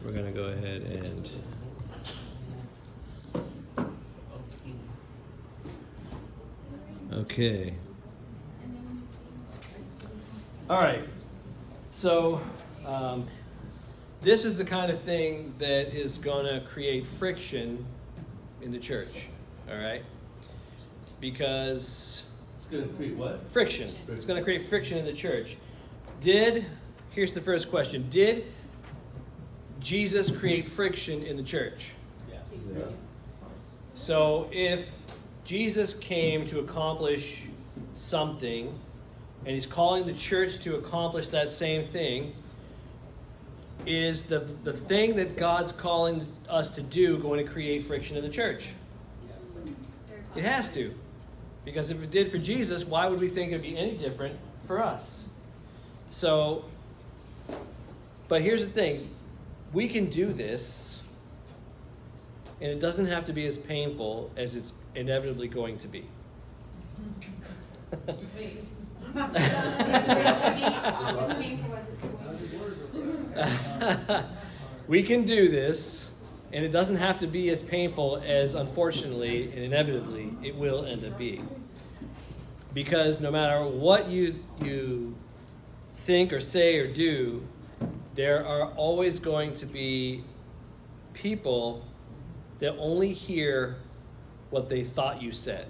we're going to go ahead and okay. All right. So this is the kind of thing that is going to create friction in the church. All right? Because it's going to create what? Friction. It's going to create friction in the church. Here's the first question. Did Jesus create friction in the church? Yes. Yeah. So if Jesus came to accomplish something, and he's calling the church to accomplish that same thing, is the thing that God's calling us to do going to create friction in the church? It has to. Because if it did for Jesus, why would we think it would be any different for us? So, but here's the thing. We can do this, and it doesn't have to be as painful as it's inevitably going to be. We can do this, and it doesn't have to be as painful as, unfortunately and inevitably, it will end up being. Because no matter what you think or say or do, there are always going to be people that only hear what they thought you said.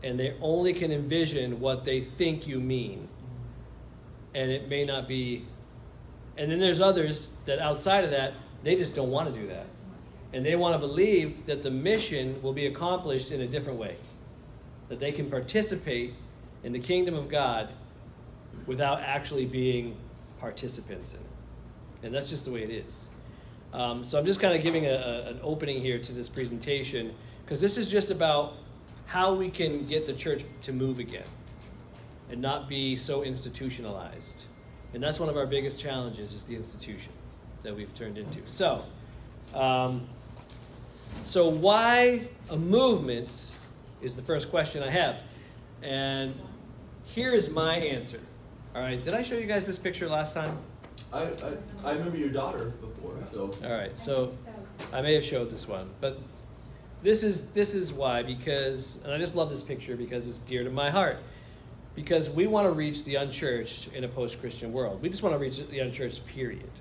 And they only can envision what they think you mean. And it may not be. And then there's others that outside of that, they just don't want to do that. And they want to believe that the mission will be accomplished in a different way. That they can participate in the kingdom of God without actually being participants in it. And that's just the way it is. So I'm just kind of giving an opening here to this presentation, because this is just about how we can get the church to move again and not be so institutionalized. And that's one of our biggest challenges, is the institution that we've turned into. So why a movement is the first question I have. And here is my answer. All right, did I show you guys this picture last time? I remember your daughter before, so. All right, so I may have showed this one, but this is why, because, and I just love this picture because it's dear to my heart, because we want to reach the unchurched in a post-Christian world. We just want to reach the unchurched, period.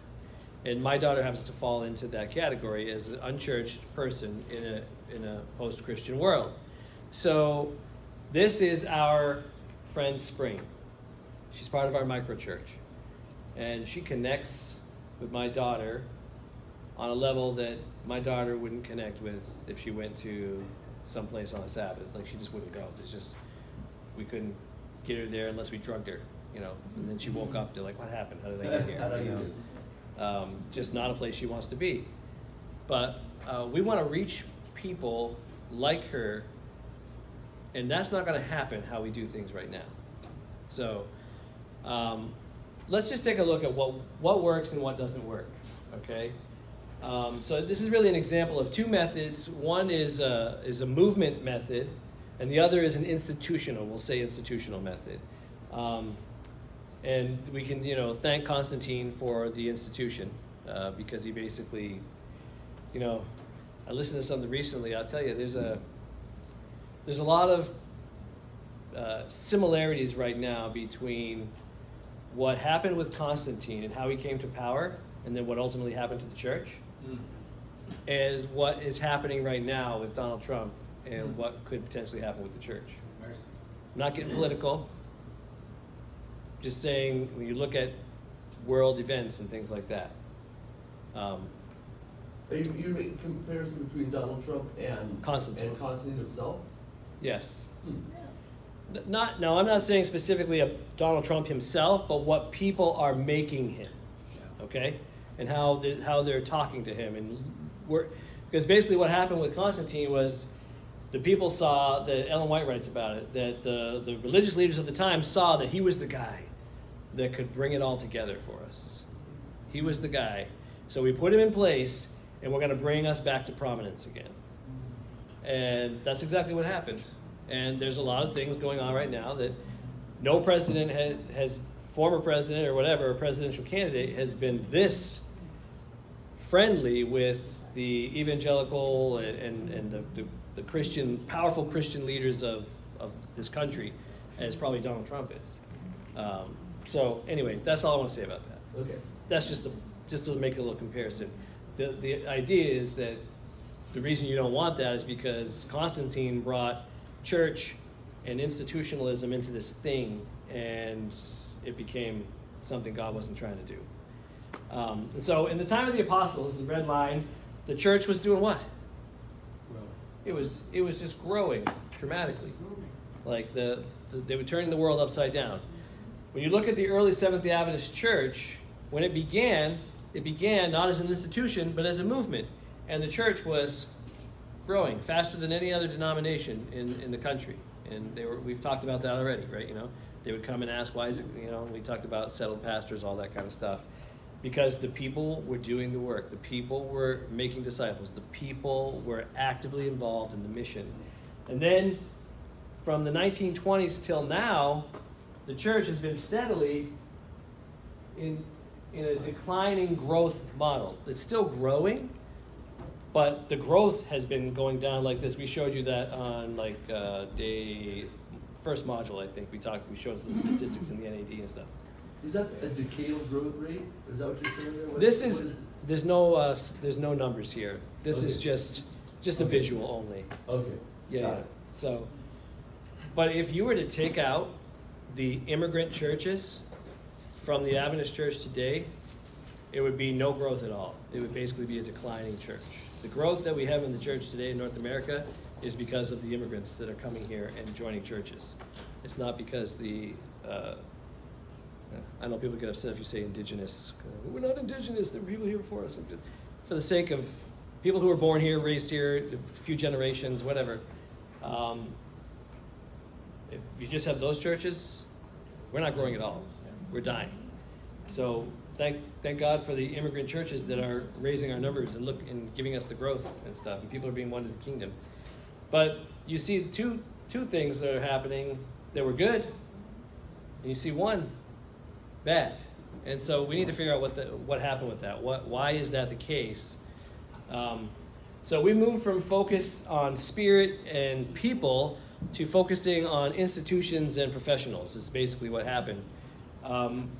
And my daughter happens to fall into that category as an unchurched person in a post-Christian world. So this is our friend Spring. She's part of our microchurch. And she connects with my daughter on a level that my daughter wouldn't connect with if she went to someplace on a Sabbath. Like, she just wouldn't go. It's just, we couldn't get her there unless we drugged her, you know. And then she woke up, they're like, what happened? How did I get here? How did I get here? Just not a place she wants to be. But we want to reach people like her, and that's not going to happen how we do things right now. So let's just take a look at what works and what doesn't work, okay? So this is really an example of two methods. One is a movement method, and the other is an institutional, we'll say institutional method. And we can, thank Constantine for the institution, because he basically, I listened to something recently. I'll tell you, there's a lot of similarities right now between what happened with Constantine and how he came to power, and then what ultimately happened to the church, is what is happening right now with Donald Trump and what could potentially happen with the church. I'm not getting political. Just saying, when you look at world events and things like that. Are you making a comparison between Donald Trump and Constantine himself? Yes. No, I'm not saying specifically of Donald Trump himself, but what people are making him, okay, and how they're talking to him, and because basically what happened with Constantine was the people saw that Ellen White writes about it, that the religious leaders of the time saw that he was the guy that could bring it all together for us. He was the guy, so we put him in place, and we're going to bring us back to prominence again. And that's exactly what happened. And there's a lot of things going on right now that no president has former president or whatever, a presidential candidate, has been this friendly with the evangelical and the Christian, powerful Christian leaders of this country as probably Donald Trump is. So anyway, that's all I want to say about that. Okay. That's just to make a little comparison. The idea is that the reason you don't want that is because Constantine brought church and institutionalism into this thing, and it became something God wasn't trying to do. And so in the time of the apostles, the red line, the church was doing what? It was just growing dramatically. Like they were turning the world upside down. When you look at the early Seventh-day Adventist church, when it began not as an institution, but as a movement. And the church was growing faster than any other denomination in the country. And we've talked about that already, right? You know, they would come and ask, why is it, you know, we talked about settled pastors, all that kind of stuff. Because the people were doing the work. The people were making disciples. The people were actively involved in the mission. And then from the 1920s till now, the church has been steadily in a declining growth model. It's still growing, but the growth has been going down like this. We showed you that on day first module, I think. We showed some statistics in the NAD and stuff. Is that a decadal growth rate? Is that what you're showing there? This is there's no numbers here. This is just a visual only. Okay. Yeah. Got it. So, but if you were to take out the immigrant churches from the Adventist church today, it would be no growth at all. It would basically be a declining church. The growth that we have in the church today in North America is because of the immigrants that are coming here and joining churches. It's not because I know people get upset if you say indigenous. We're not indigenous, there were people here before us. For the sake of people who were born here, raised here, a few generations, whatever. If you just have those churches, we're not growing at all. We're dying. So thank God for the immigrant churches that are raising our numbers and giving us the growth and stuff, and people are being won to the kingdom. But you see two things that are happening that were good, and you see one bad. And so we need to figure out what happened with that. Why is that the case? So we moved from focus on spirit and people to focusing on institutions and professionals. Is basically what happened.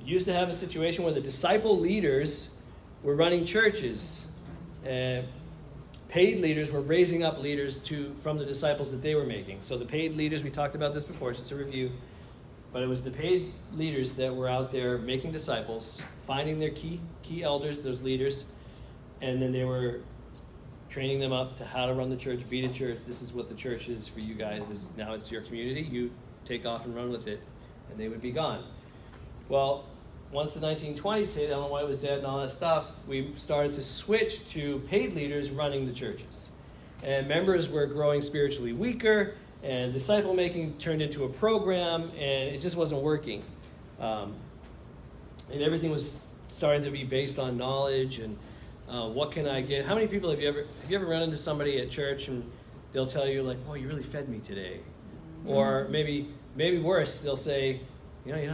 Used to have a situation where the disciple leaders were running churches, and paid leaders were raising up leaders from the disciples that they were making. So the paid leaders, we talked about this before, just a review, but it was the paid leaders that were out there making disciples, finding their key elders, those leaders, and then they were training them up to how to run the church, be the church. This is what the church is for you guys. Now it's your community. You take off and run with it, and they would be gone. Well, once the 1920s hit, Ellen White was dead and all that stuff, we started to switch to paid leaders running the churches. And members were growing spiritually weaker, and disciple making turned into a program, and it just wasn't working. And everything was starting to be based on knowledge and what can I get? How many people have you ever run into somebody at church and they'll tell you like, "Boy, you really fed me today," or maybe worse, they'll say, "You know, you're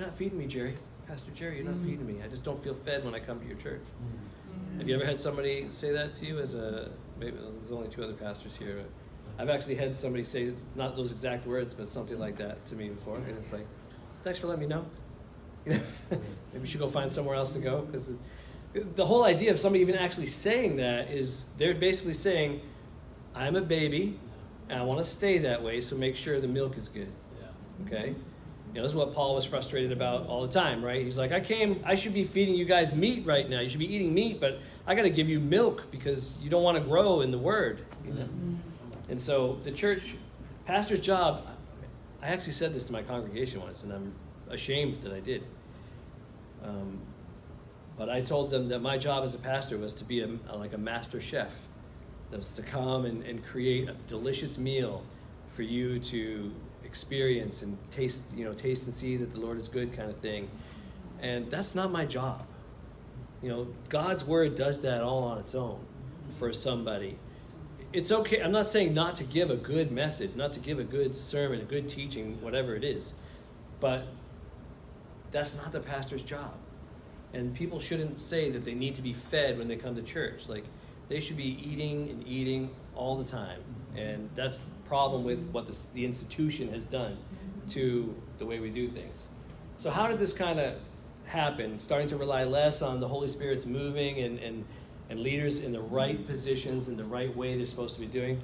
not feeding me, Jerry, Pastor Jerry. You're not feeding me. I just don't feel fed when I come to your church." Have you ever had somebody say that to you? Maybe there's only two other pastors here. I've actually had somebody say not those exact words, but something like that to me before, and it's like, "Thanks for letting me know. Maybe we should go find somewhere else to go." Because the whole idea of somebody even actually saying that is they're basically saying, "I'm a baby, and I want to stay that way, so make sure the milk is good." Yeah. Okay? This is what Paul was frustrated about all the time, right? He's like, I should be feeding you guys meat right now. You should be eating meat, but I got to give you milk because you don't want to grow in the word. And so the church, pastor's job, I actually said this to my congregation once, and I'm ashamed that I did. But I told them that my job as a pastor was to be like a master chef. That was to come and create a delicious meal for you to experience and taste and see that the Lord is good kind of thing. And that's not my job. God's word does that all on its own for somebody. It's okay. I'm not saying not to give a good message, not to give a good sermon, a good teaching, whatever it is. But that's not the pastor's job. And people shouldn't say that they need to be fed when they come to church. Like, they should be eating and eating all the time. And that's the problem with what the institution has done to the way we do things. So how did this kind of happen? Starting to rely less on the Holy Spirit's moving and leaders in the right positions in the right way they're supposed to be doing.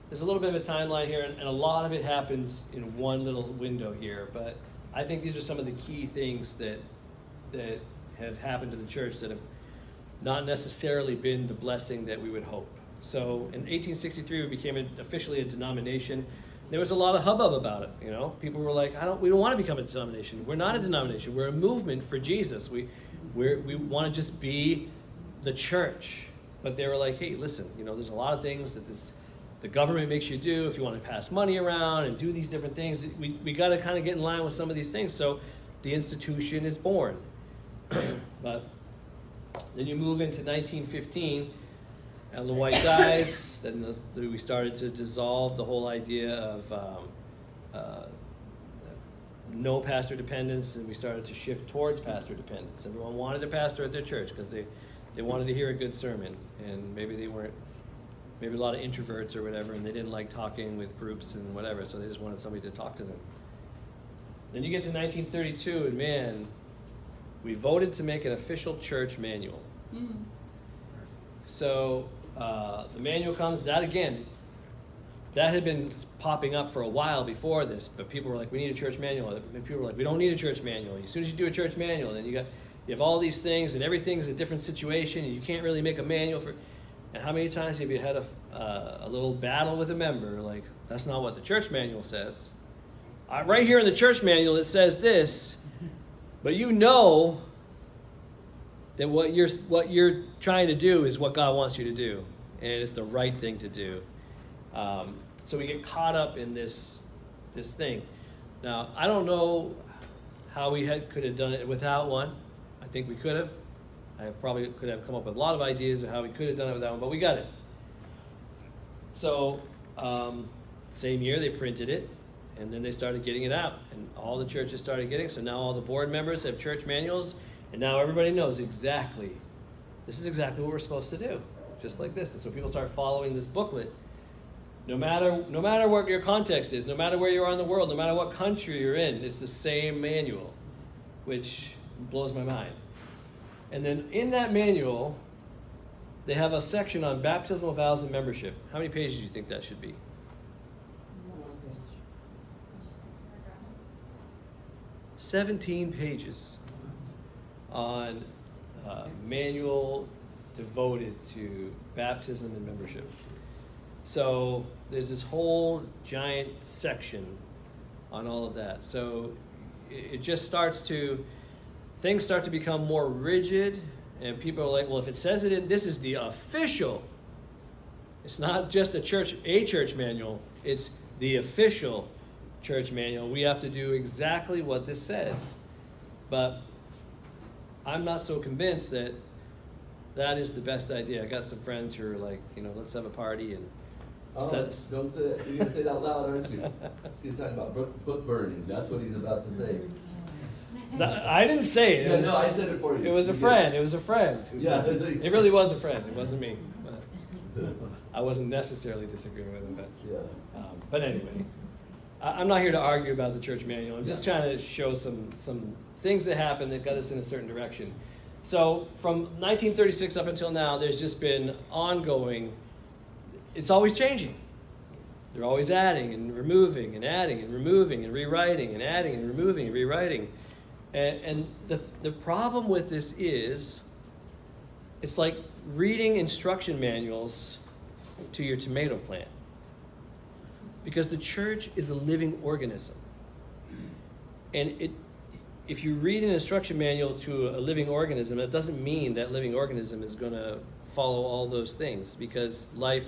There's a little bit of a timeline here, and a lot of it happens in one little window here. But I think these are some of the key things that have happened to the church that have not necessarily been the blessing that we would hope. So in 1863, we became officially a denomination. There was a lot of hubbub about it. You know, people were like, we don't want to become a denomination. We're not a denomination. We're a movement for Jesus. We want to just be the church. But they were like, hey, listen, you know, there's a lot of things that the government makes you do if you want to pass money around and do these different things. We got to kind of get in line with some of these things. So the institution is born. But then you move into 1915, Ellen White dies. Then we started to dissolve the whole idea of no pastor dependence, and we started to shift towards pastor dependence. Everyone wanted a pastor at their church because they wanted to hear a good sermon, and maybe a lot of introverts or whatever, and they didn't like talking with groups and whatever, so they just wanted somebody to talk to them. Then you get to 1932, and man, we voted to make an official church manual. Mm-hmm. So the manual comes, that had been popping up for a while before this, but people were like, we need a church manual. And people were like, we don't need a church manual. As soon as you do a church manual, then you have all these things, and everything's a different situation, and you can't really make a manual for. And how many times have you had a little battle with a member, like, that's not what the church manual says. Right here in the church manual it says this, but you know that what you're trying to do is what God wants you to do, and it's the right thing to do. So we get caught up in this thing. Now, I don't know how we could have done it without one. I think we could have. I probably could have come up with a lot of ideas of how we could have done it without one, but we got it. So, same year they printed it, and then they started getting it out, and all the churches started getting it. So now all the board members have church manuals, and now everybody knows this is exactly what we're supposed to do, just like this. And so people start following this booklet. No matter what your context is, no matter where you are in the world, no matter what country you're in, it's the same manual, which blows my mind. And then in that manual, they have a section on baptismal vows and membership. How many pages do you think that should be? 17 pages on manual devoted to baptism and membership. So there's this whole giant section on all of that. So it just things start to become more rigid, and people are like, well, if it says it this is the official. It's not just a church manual, it's the official church manual. We have to do exactly what this says. But I'm not so convinced that is the best idea. I got some friends who are like, let's have a party and don't say that. You're going to say that out loud, aren't you? See, you're talking about book burning. That's what he's about to say. I didn't say it. No, I said it for you. It was a friend. It was a friend. It really was a friend. It wasn't me. I wasn't necessarily disagreeing with him. But anyway, I'm not here to argue about the church manual. I'm just trying to show some things that happened that got us in a certain direction. So from 1936 up until now, there's just been ongoing. It's always changing. They're always adding and removing and adding and removing and rewriting and adding and removing and rewriting. And the problem with this is, it's like reading instruction manuals to your tomato plant. Because the church is a living organism. And if you read an instruction manual to a living organism, it doesn't mean that living organism is going to follow all those things, because life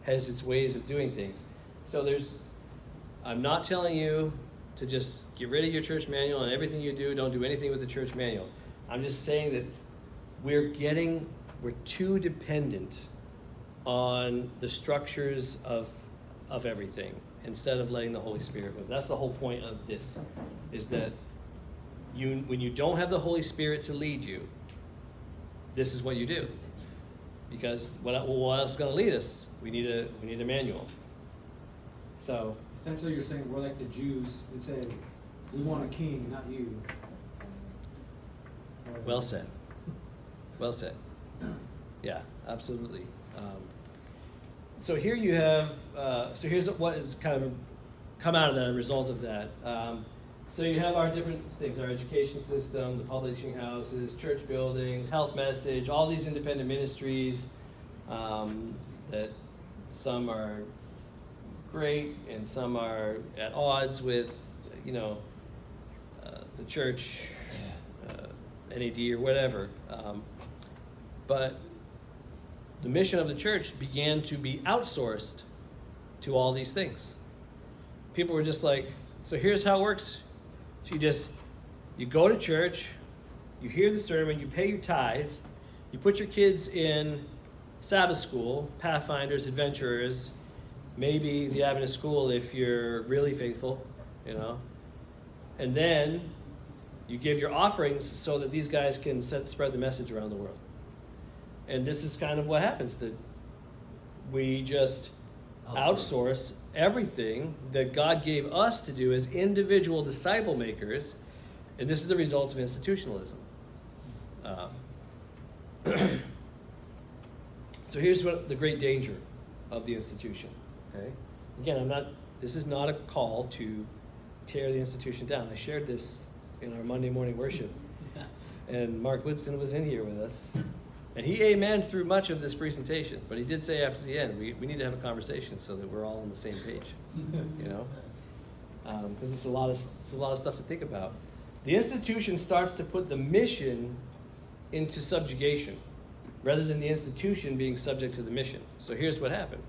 has its ways of doing things. So I'm not telling you to just get rid of your church manual and everything you do, don't do anything with the church manual. I'm just saying that we're too dependent on the structures of everything instead of letting the Holy Spirit move. That's the whole point of this, is that when you don't have the Holy Spirit to lead you, this is what you do. Because what else is going to lead us? We need a manual. So Essentially, you're saying we're like the Jews that say, we want a king, not you. well said. Well said. Yeah, absolutely. So here you have. So here's what is kind of come out of that, a result of that. So you have our different things: our education system, the publishing houses, church buildings, health message, all these independent ministries that some are great and some are at odds with, the church, NAD or whatever. But the mission of the church began to be outsourced to all these things. People were just like, so here's how it works. So you go to church, you hear the sermon, you pay your tithe, you put your kids in Sabbath school, Pathfinders, Adventurers, maybe the Adventist school if you're really faithful, and then you give your offerings so that these guys can spread the message around the world. And this is kind of what happens, that we just outsource everything that God gave us to do as individual disciple makers, and this is the result of institutionalism. So here's what the great danger of the institution. Okay, again, this is not a call to tear the institution down. I shared this in our Monday morning worship, and Mark Woodson was in here with us, and he amened through much of this presentation, but he did say after the end, we need to have a conversation so that we're all on the same page, because it's a lot of stuff to think about. The institution starts to put the mission into subjugation, rather than the institution being subject to the mission. So here's what happened.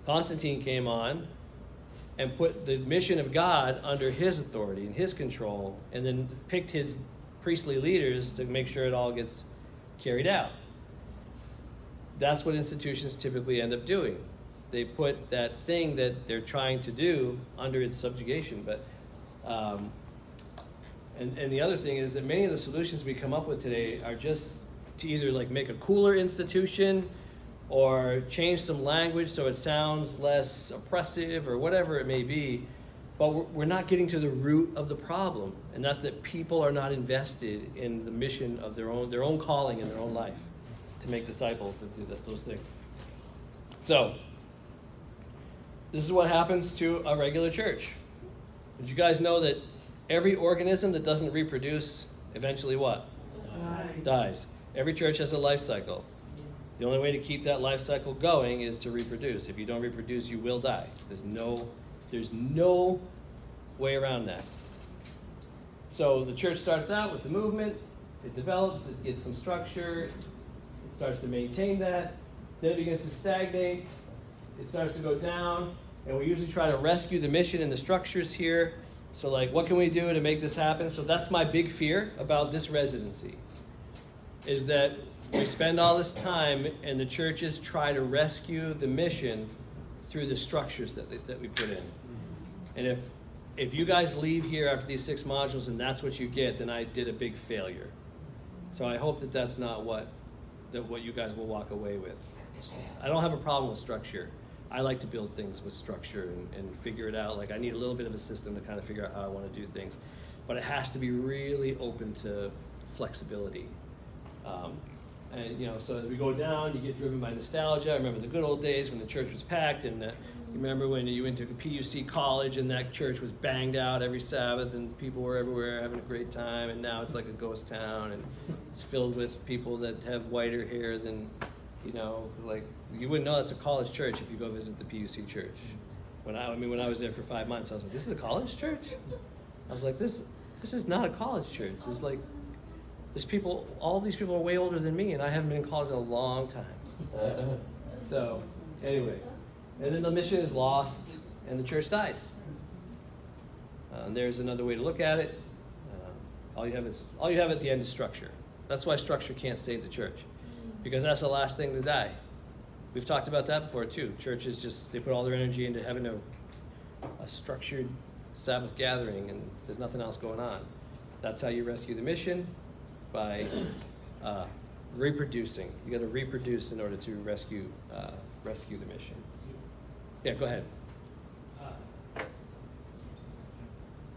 Constantine came on and put the mission of God under his authority and his control, and then picked his priestly leaders to make sure it all gets carried out. That's what institutions typically end up doing. They put that thing that they're trying to do under its subjugation. But and the other thing is that many of the solutions we come up with today are just to either like make a cooler institution or change some language so it sounds less oppressive or whatever it may be. But we're not getting to the root of the problem, and that's that people are not invested in the mission of their own calling in their own life to make disciples and do those things. So this is what happens to a regular church. Did you guys know that every organism that doesn't reproduce eventually what? Dies. Every church has a life cycle. The only way to keep that life cycle going is to reproduce. If you don't reproduce, you will die. There's no way around that. So the church starts out with the movement, it develops, it gets some structure, it starts to maintain that, then it begins to stagnate, it starts to go down, and we usually try to rescue the mission and the structures here. So like, what can we do to make this happen? So that's my big fear about this residency, is that we spend all this time and the churches try to rescue the mission through the structures that we put in. And if you guys leave here after these 6 modules and that's what you get, then I did a big failure. So I hope that that's not what you guys will walk away with. I don't have a problem with structure. I like to build things with structure and figure it out. Like, I need a little bit of a system to kind of figure out how I want to do things. But it has to be really open to flexibility. And so as we go down, you get driven by nostalgia. I remember the good old days when the church was packed, and you remember when you went to PUC college and that church was banged out every Sabbath and people were everywhere having a great time, and now it's like a ghost town and it's filled with people that have whiter hair than, like, you wouldn't know it's a college church if you go visit the PUC church. When I was there for 5 months, I was like, this is a college church? I was like, this is not a college church. It's like, all these people are way older than me, and I haven't been in college in a long time. So, anyway, and then the mission is lost, and the church dies. And there's another way to look at it. All you have at the end is structure. That's why structure can't save the church, because that's the last thing to die. We've talked about that before too. Churches they put all their energy into having a structured Sabbath gathering, and there's nothing else going on. That's how you rescue the mission, by reproducing. You got to reproduce in order to rescue the mission. Yeah, go ahead.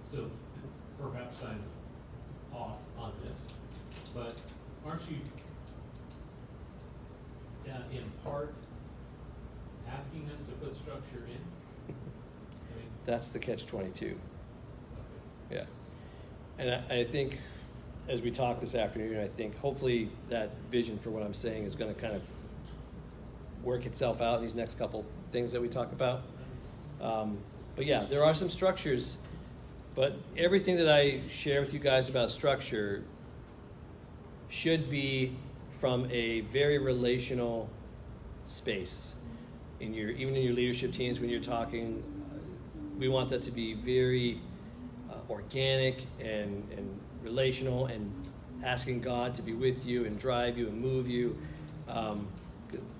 So perhaps I'm off on this, but aren't you in part asking us to put structure in? I mean, That's the catch-22. okay. Yeah. And I think as we talk this afternoon, I think hopefully that vision for what I'm saying is going to kind of work itself out in these next couple things that we talk about. But yeah, there are some structures, but everything that I share with you guys about structure should be from a very relational space. Even in your leadership teams, when you're talking, we want that to be very organic and relational, and asking God to be with you and drive you and move you.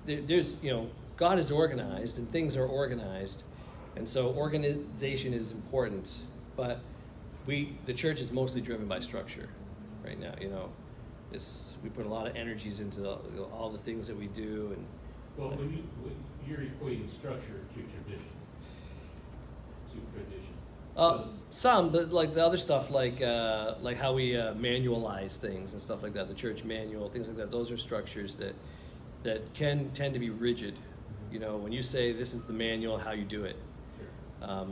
There's, God is organized and things are organized, and so organization is important. But the church is mostly driven by structure right now. We put a lot of energies into all the things that we do, and Well, when you're equating structure to tradition. some, but like the other stuff, like how we manualize things and stuff like that, the church manual, things like that. Those are structures that can tend to be rigid. When you say this is the manual, how you do it. Sure. I'm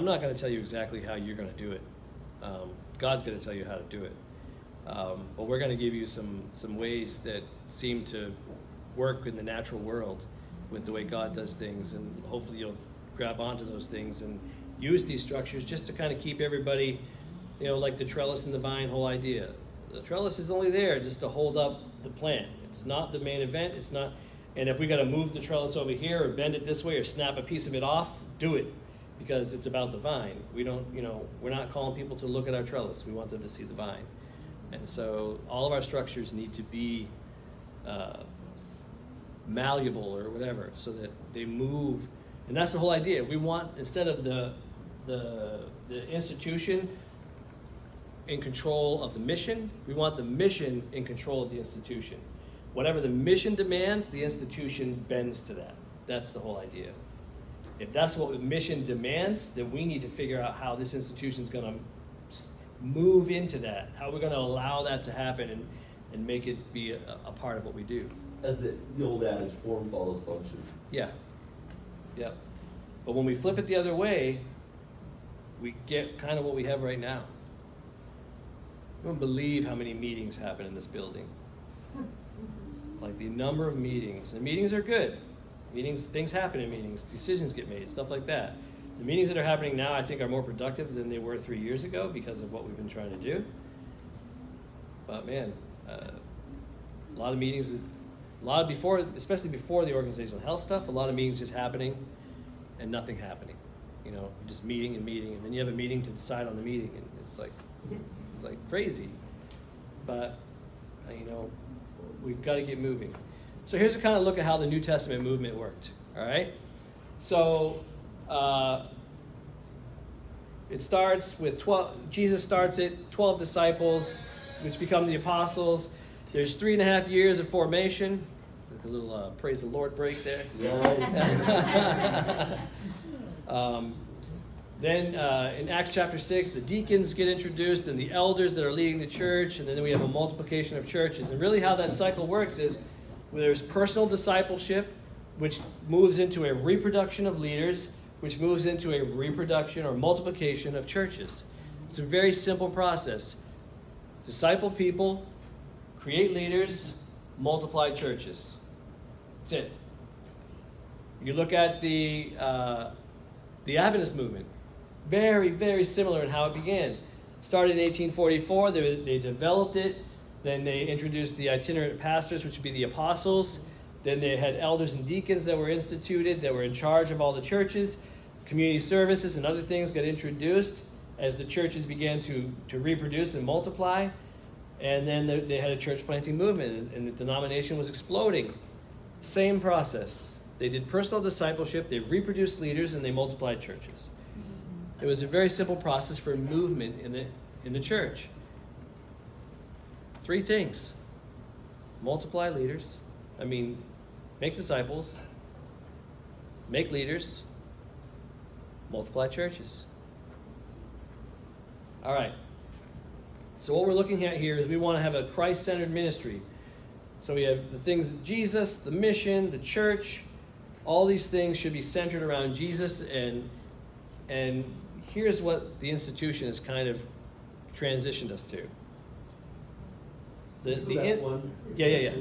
not going to tell you exactly how you're going to do it. God's going to tell you how to do it. But we're going to give you some ways that seem to work in the natural world with the way God does things, and hopefully you'll grab onto those things and use these structures just to kind of keep everybody, like the trellis and the vine whole idea. The trellis is only there just to hold up the plant. It's not the main event. It's not, and if we got to move the trellis over here or bend it this way or snap a piece of it off, do it, because it's about the vine. We don't, we're not calling people to look at our trellis. We want them to see the vine. And so all of our structures need to be malleable or whatever, so that they move. And that's the whole idea. We want, instead of the institution in control of the mission, we want the mission in control of the institution. Whatever the mission demands, the institution bends to that. That's the whole idea. If that's what the mission demands, then we need to figure out how this institution is going to move into that, how we're going to allow that to happen and make it be a part of what we do. As the old adage, form follows function. Yeah. But when we flip it the other way, we get kind of what we have right now. You don't believe how many meetings happen in this building. Like the number of meetings. And meetings are good. Things happen in meetings. Decisions get made, stuff like that. The meetings that are happening now, I think, are more productive than they were 3 years ago because of what we've been trying to do. But man, a lot of meetings, especially before the organizational health stuff, a lot of meetings just happening and nothing happening. Just meeting, and then you have a meeting to decide on the meeting, and it's like crazy. But we've got to get moving. So here's a kind of look at how the New Testament movement worked. All right, so it starts with 12. Jesus starts it, 12 disciples, which become the apostles. There's 3.5 years of formation. A little praise the Lord break there. Then in Acts chapter 6, the deacons get introduced and the elders that are leading the church, and then we have a multiplication of churches. And really how that cycle works is there's personal discipleship, which moves into a reproduction of leaders, which moves into a reproduction or multiplication of churches. It's a very simple process. Disciple people, create leaders, multiply churches. That's it. You look at the Adventist movement, very, very similar in how it began. Started in 1844, they developed it, then they introduced the itinerant pastors, which would be the apostles, then they had elders and deacons that were instituted, that were in charge of all the churches, community services and other things got introduced as the churches began to reproduce and multiply, and then they had a church planting movement, and the denomination was exploding. Same process. They did personal discipleship, they reproduced leaders, and they multiplied churches. It was a very simple process for movement in the church. 3 things. multiply leaders. Make disciples, make leaders, multiply churches. All right. So what we're looking at here is we want to have a Christ-centered ministry. So we have the things of Jesus, the mission, the church. All these things should be centered around Jesus, and here's what the institution has kind of transitioned us to. That one. Yeah.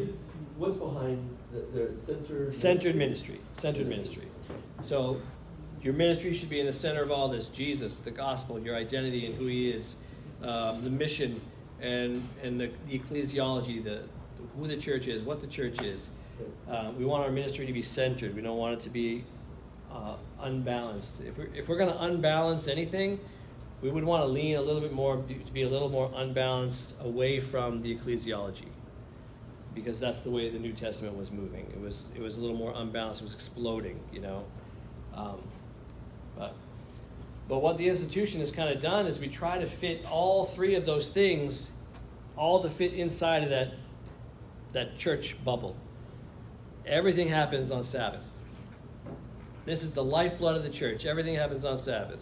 What's behind the centered? Centered ministry. So your ministry should be in the center of all this: Jesus, the gospel, your identity and who He is, the mission, and the ecclesiology, who the church is, what the church is. We want our ministry to be centered. We don't want it to be unbalanced. If we're going to unbalance anything, we would want to lean a little bit more, to be a little more unbalanced away from the ecclesiology, because that's the way the New Testament was moving. It was a little more unbalanced. It was exploding, But what the institution has kind of done is we try to fit all three of those things, all to fit inside of that church bubble. Everything happens on Sabbath. This is the lifeblood of the church. Everything happens on Sabbath.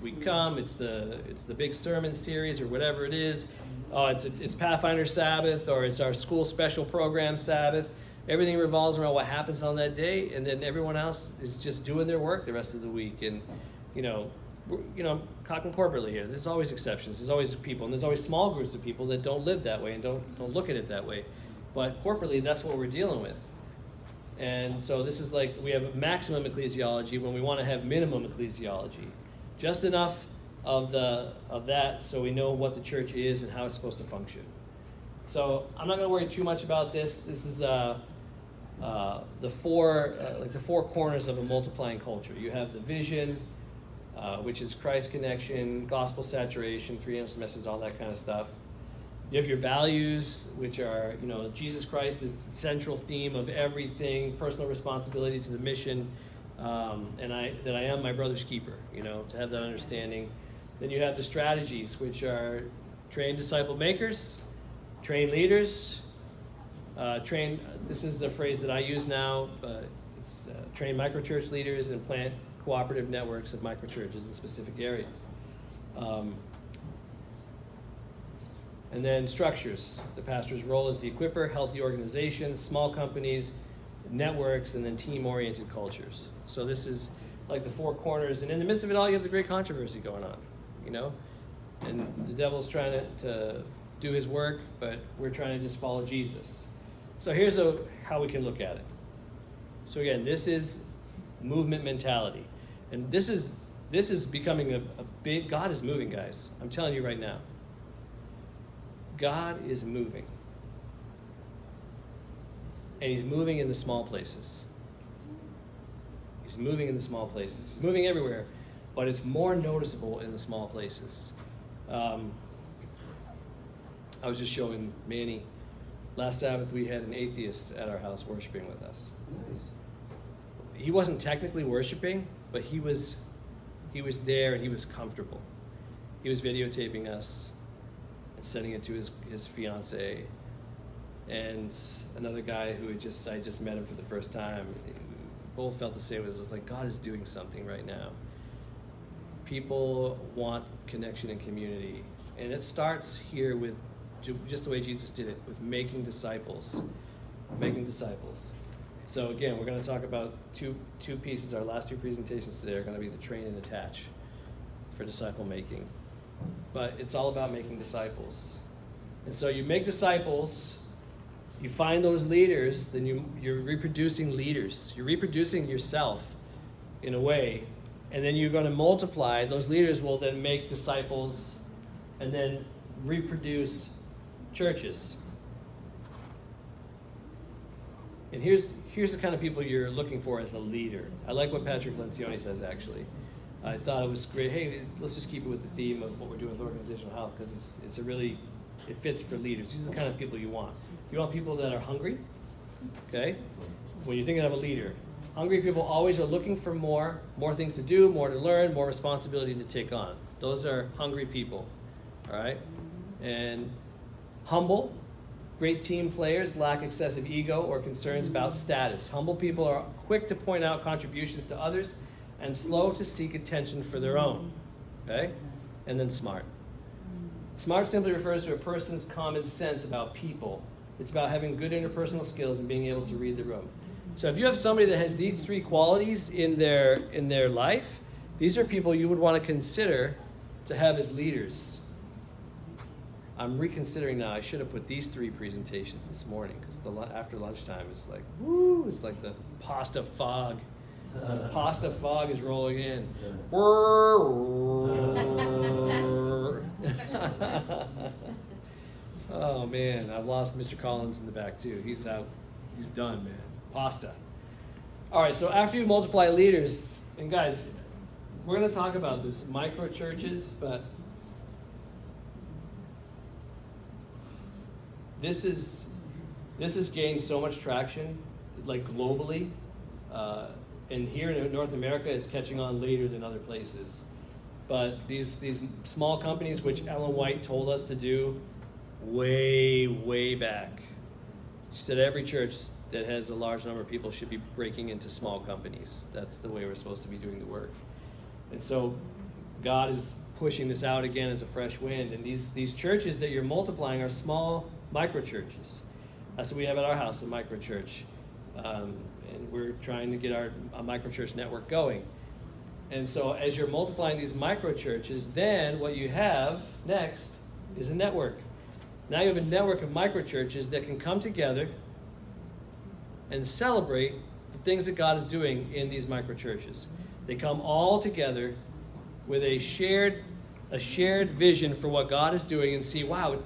We come. It's the big sermon series or whatever it is. It's Pathfinder Sabbath, or it's our school special program Sabbath. Everything revolves around what happens on that day, and then everyone else is just doing their work the rest of the week. And I'm talking corporately here. There's always exceptions. There's always people, and there's always small groups of people that don't live that way and don't look at it that way. But corporately, that's what we're dealing with. And so this is like, we have maximum ecclesiology when we want to have minimum ecclesiology. Just enough of that so we know what the church is and how it's supposed to function. So I'm not going to worry too much about this. This is the four corners of a multiplying culture. You have the vision, which is Christ connection, gospel saturation, three messages, all that kind of stuff. You have your values, which are, Jesus Christ is the central theme of everything, personal responsibility to the mission, and that I am my brother's keeper, to have that understanding. Then you have the strategies, which are train disciple makers, train leaders, this is the phrase that I use now, it's train microchurch leaders and plant cooperative networks of microchurches in specific areas. And then structures. The pastor's role is the equiper, healthy organizations, small companies, networks, and then team-oriented cultures. So this is like the four corners. And in the midst of it all, you have the great controversy going on, And the devil's trying to do his work, but we're trying to just follow Jesus. So here's how we can look at it. So again, this is movement mentality. And this is becoming a big, God is moving, guys. I'm telling you right now. God is moving. And He's moving in the small places. He's moving in the small places. He's moving everywhere, but it's more noticeable in the small places. I was just showing Manny. Last Sabbath we had an atheist at our house worshiping with us. Nice. He wasn't technically worshiping, but he was there and he was comfortable. He was videotaping us and sending it to his fiance, and another guy who I just met him for the first time. Both felt the same. It was like, God is doing something right now. People want connection and community, and it starts here with just the way Jesus did it, with making disciples. So again, we're going to talk about two pieces. Our last two presentations today are going to be the train and attach for disciple making. But it's all about making disciples. And so you make disciples, you find those leaders, then you're reproducing leaders. You're reproducing yourself in a way, and then you're going to multiply. Those leaders will then make disciples and then reproduce churches. And here's the kind of people you're looking for as a leader. I like what Patrick Lencioni says, actually. I thought it was great. Hey, let's just keep it with the theme of what we're doing with organizational health, because it fits for leaders. These are the kind of people you want. You want people that are hungry, okay? When you're thinking of a leader, hungry people always are looking for more things to do, more to learn, more responsibility to take on. Those are hungry people, all right? And humble, Great team players lack excessive ego or concerns about status. Humble people are quick to point out contributions to others and slow to seek attention for their own. Okay? And then smart. Smart simply refers to a person's common sense about people. It's about having good interpersonal skills and being able to read the room. So if you have somebody that has these three qualities in their life, these are people you would want to consider to have as leaders. I'm reconsidering now. I should have put these three presentations this morning because after lunchtime it's like, woo, it's like the pasta fog. The pasta fog is rolling in. Oh man, I've lost Mr. Collins in the back too. He's out. He's done, man. Pasta. All right, so after you multiply leaders, and guys, we're going to talk about this, micro churches, but this is gained so much traction, like globally, and here in North America, it's catching on later than other places. But these small companies, which Ellen White told us to do way back, she said every church that has a large number of people should be breaking into small companies. That's the way we're supposed to be doing the work. And so God is pushing this out again as a fresh wind. And these churches that you're multiplying are small micro churches. That's what we have at our house, a micro church. And we're trying to get our micro church network going. And so as you're multiplying these micro churches, then what you have next is a network. Now you have a network of micro churches that can come together and celebrate the things that God is doing in these micro churches. They come all together with a shared vision for what God is doing and see, wow,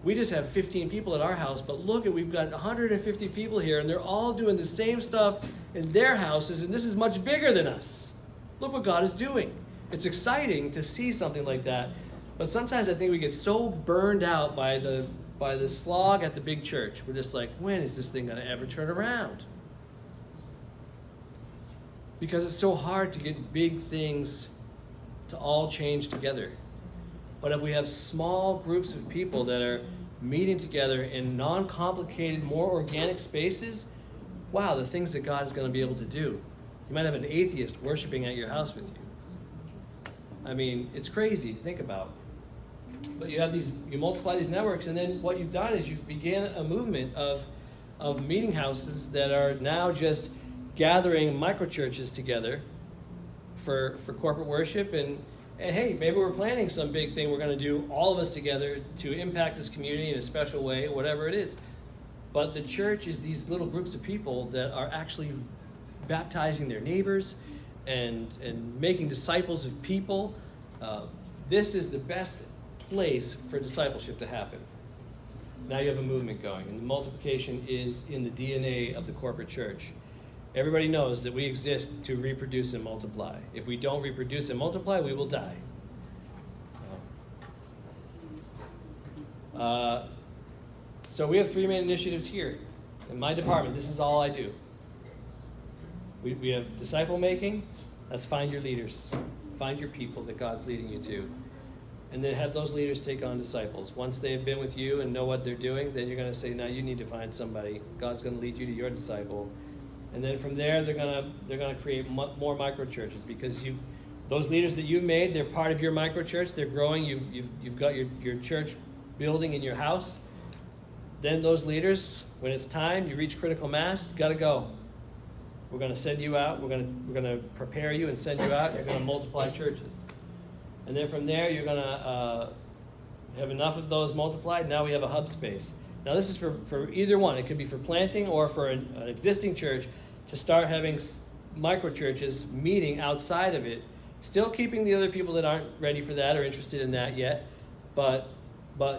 we just have 15 people at our house, but look at, we've got 150 people here and they're all doing the same stuff in their houses and this is much bigger than us. Look what God is doing. It's exciting to see something like that, but sometimes I think we get so burned out by the slog at the big church. We're just like, when is this thing going to ever turn around? Because it's so hard to get big things to all change together. But if we have small groups of people that are meeting together in non-complicated, more organic spaces, wow, the things that God is going to be able to do. You might have an atheist worshiping at your house with you. I mean, it's crazy to think about. But you multiply these networks, and then what you've done is you've began a movement of meeting houses that are now just gathering microchurches together for corporate worship. And hey, maybe we're planning some big thing we're going to do, all of us together, to impact this community in a special way, whatever it is. But the church is these little groups of people that are actually baptizing their neighbors and making disciples of people. This is the best place for discipleship to happen. Now you have a movement going, and the multiplication is in the DNA of the corporate church. Everybody knows that we exist to reproduce and multiply. If we don't reproduce and multiply, we will die. So we have 3 main initiatives here. In my department, this is all I do. We have disciple making. That's find your leaders. Find your people that God's leading you to. And then have those leaders take on disciples. Once they've been with you and know what they're doing, then you're going to say, now you need to find somebody. God's going to lead you to your disciple. And then from there, they're going to create more micro churches, because those leaders that you've made, they're part of your micro church. They're growing. You've got your church building in your house. Then those leaders, when it's time, you reach critical mass, got to go. We're going to send you out. We're going to prepare you and send you out. You're going to multiply churches. And then from there, you're going to have enough of those multiplied. Now we have a hub space. Now this is for either one. It could be for planting or for an existing church to start having micro churches meeting outside of it, still keeping the other people that aren't ready for that or interested in that yet, but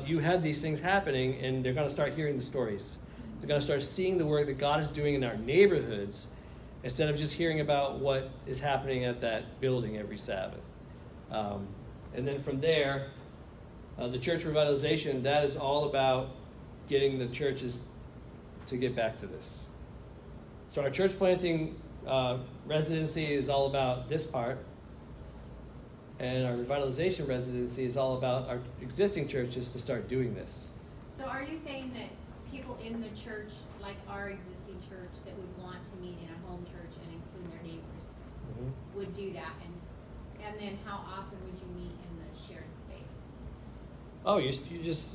you have these things happening, and they're going to start hearing the stories. They're going to start seeing the work that God is doing in our neighborhoods, instead of just hearing about what is happening at that building every Sabbath. And then from there, the church revitalization, that is all about getting the churches to get back to this. So our church planting residency is all about this part, and our revitalization residency is all about our existing churches to start doing this. So are you saying that people in the church, like our existing church, that would want to meet in a home church and include their neighbors, Mhm. would do that, and then how often would you meet in the shared space? Oh, you just,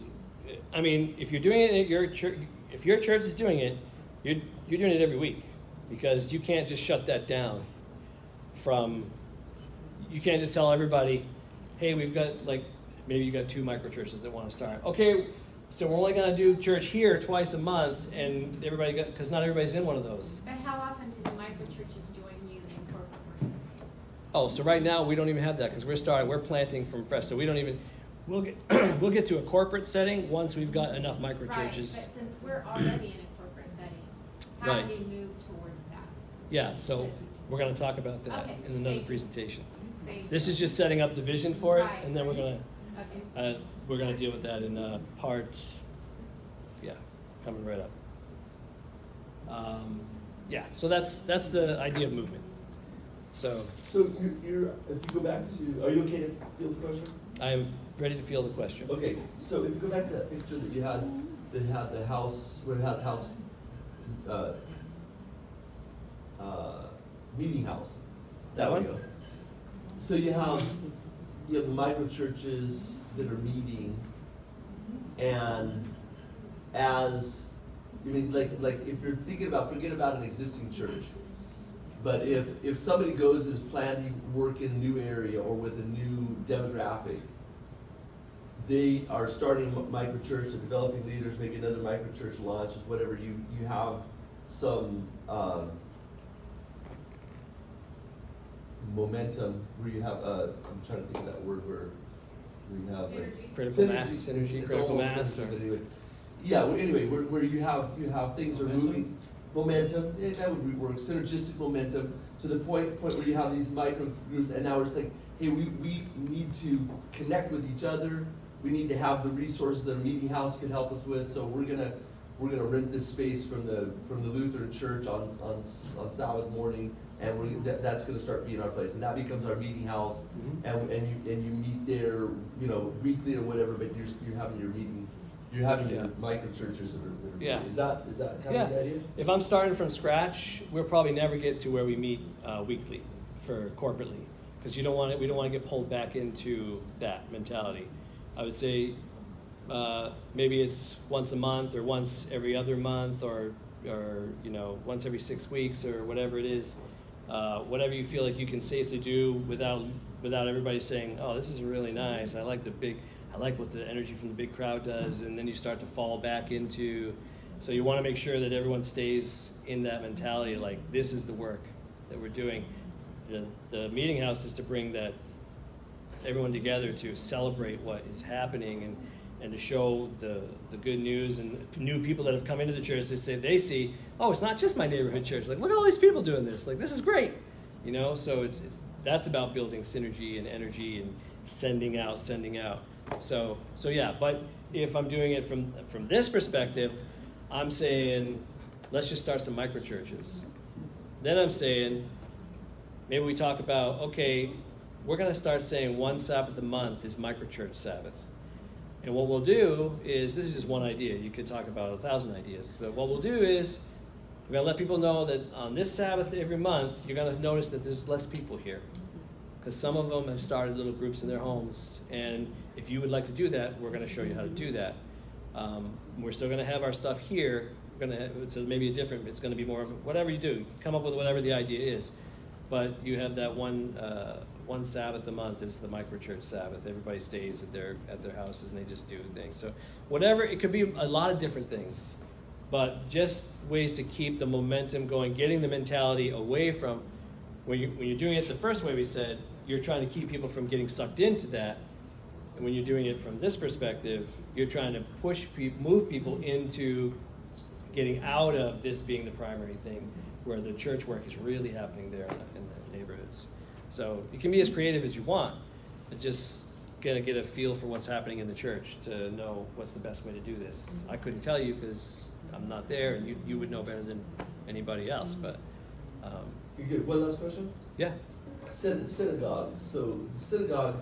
I mean, if you're doing it at your church, if your church is doing it, you're doing it every week, because you can't just shut that down you can't just tell everybody, hey, we've got, like, maybe you got 2 micro churches that want to start. Okay, so we're only going to do church here twice a month, and because not everybody's in one of those. But how often do the micro churches join you in corporate work? Oh, so right now we don't even have that, because we're planting from fresh, so we don't even, we'll get we'll get to a corporate setting once we've got enough micro Right, churches. but since we're already in a corporate setting, how Right. do you move towards that? Yeah, so we're going to talk about that Okay, in another thank you. presentation. Thank This you. is just setting up the vision for it, Right, and then right. we're Okay. gonna deal with that in part. Yeah, coming right up. Yeah, so that's the idea of movement. So So you're, if you go back to, are you okay to field the question? I am ready to field the question. Okay, so if you go back to that picture that you had, that had the house, where it has house, meeting house. That we one? go. So you have the micro churches that are meeting, and as, I mean, like if you're thinking about, forget about an existing church, but if somebody goes and is planning work in a new area or with a new demographic, they are starting a micro church, they're developing leaders, maybe another micro church launches, whatever, you have some momentum where you have I'm trying to think of that word where you have Critical mass, synergy, It's critical almost mass, synergy, or but anyway. Yeah, well, anyway, where you have things are Momentum? moving, momentum, yeah, that would work, synergistic momentum, to the point where you have these micro groups, and now it's like, hey, we need to connect with each other, we need to have the resources that a meeting house can help us with, so we're gonna rent this space from the Lutheran church on Sabbath morning, and that's gonna start being our place, and that becomes our meeting house, Mhm. and you meet there, weekly or whatever, but you're having your meeting, you're having your Yeah. micro churches that are Yeah. Is that kind yeah. of the idea? If I'm starting from scratch, we'll probably never get to where we meet weekly for corporately, because we don't want to get pulled back into that mentality. I would say maybe it's once a month or once every other month or once every 6 weeks or whatever it is. Whatever you feel like you can safely do without everybody saying, "Oh, this is really nice. I like what the energy from the big crowd does," and then you start to fall back into. So you want to make sure that everyone stays in that mentality, like this is the work that we're doing. The meeting house is to bring everyone together to celebrate what is happening and to show the good news, and new people that have come into the church, they see, oh, it's not just my neighborhood church. Like, look at all these people doing this. Like, this is great. So that's about building synergy and energy and sending out. So yeah, but if I'm doing it from this perspective, I'm saying, let's just start some micro churches. Then I'm saying, maybe we talk about, okay, we're going to start saying one Sabbath a month is micro church Sabbath. And what we'll do is, this is just one idea. You could talk about 1,000 ideas. But what we'll do is, we're going to let people know that on this Sabbath every month, you're going to notice that there's less people here. Because some of them have started little groups in their homes. And if you would like to do that, we're going to show you how to do that. We're still going to have our stuff here. It's maybe it's going to be more of whatever you do. Come up with whatever the idea is. But you have that one Sabbath a month is the micro church Sabbath. Everybody stays at their houses and they just do things. So whatever, it could be a lot of different things, but just ways to keep the momentum going, getting the mentality away from when you're doing it the first way we said, you're trying to keep people from getting sucked into that. And when you're doing it from this perspective, you're trying to move people into getting out of this being the primary thing, where the church work is really happening there in the neighborhoods. So you can be as creative as you want, but just gotta get a feel for what's happening in the church to know what's the best way to do this. I couldn't tell you because I'm not there, and you would know better than anybody else. But Good. One last question. yeah, Synagogue. So the synagogue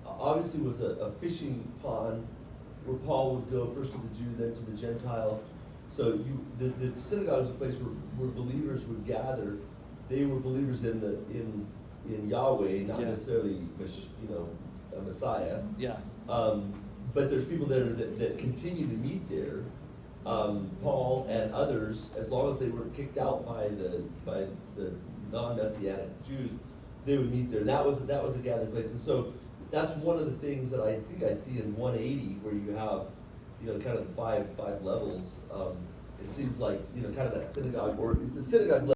obviously was a fishing pond where Paul would go first to the Jew, then to the Gentiles. So the synagogue was a place where believers would gather. They were believers in Yahweh, not Yeah. necessarily a Messiah. Yeah. But there's people there that continue to meet there. Paul and others, as long as they weren't kicked out by the non-messianic Jews, they would meet there. That was a gathering place, and so that's one of the things that I think I see in 180, where you have kind of five levels. It seems like kind of that synagogue, or it's a synagogue